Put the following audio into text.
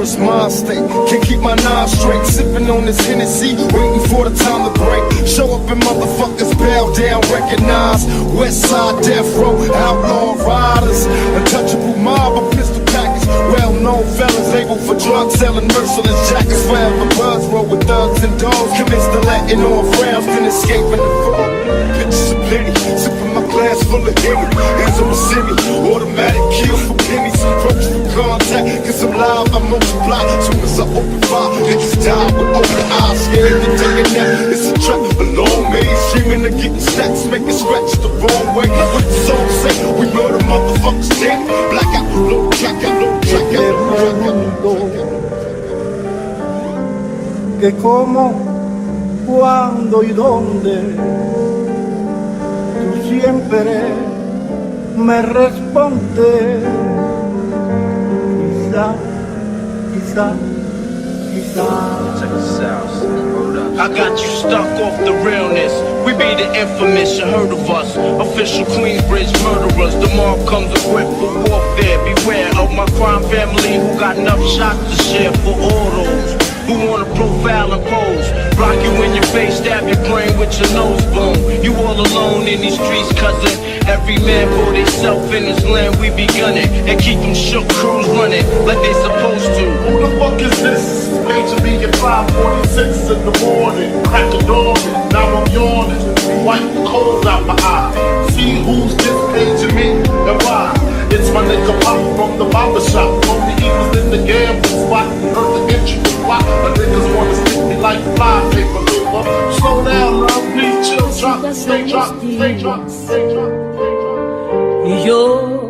murderous mind state. Can't keep my nine straight, sipping on this Hennessy, waiting for the time to break. Show up and motherfuckers bow down, recognize West Side Death Row, outlaw riders, untouchable mob, a pistol package, well-known felons labeled for drug selling, merciless jackets, forever buzz roll with thugs and dogs, commence to letting on frowns, then escaping the fog. Pictures of plenty, sipping my glass full of Henny, hands on the city, automatic kill for pennies, approach for contact, cause I'm live, I multiply, soon as I open fire, niggas die with open eyes, scared to take a nap, it's a trap, a long maze, streaming and getting stacks, making scratch the wrong way, what the song say, we murder motherfuckers dead, black out, low track out, low track out, que cómo, cuándo y dónde tú siempre me respondes. Quizá. I got you stuck off the realness. We be the infamous, you heard of us. Official Queensbridge murderers. The mob comes equipped for warfare. Beware of my crime family who got enough shots to share for all those who wanna profile and pose. Rock you in your face, stab your brain with your nose bone. You all alone in these streets, cousin. Every man for theyself in his land, we be gunning and keep them shook crews running like they supposed to. Who the fuck is this? Major me at 5:46 in the morning. Crack a dawning, now I'm yawning. Wipe the coals out my eye. See who's dispaging me and why. It's my nigga Pop from the barber shop. Told me he was in the gambling spot. Heard the entry was why. But niggas wanna stick me like fly paper. Slow down, love, please chill, drop, stay drop, stay drop, stay drop. Yo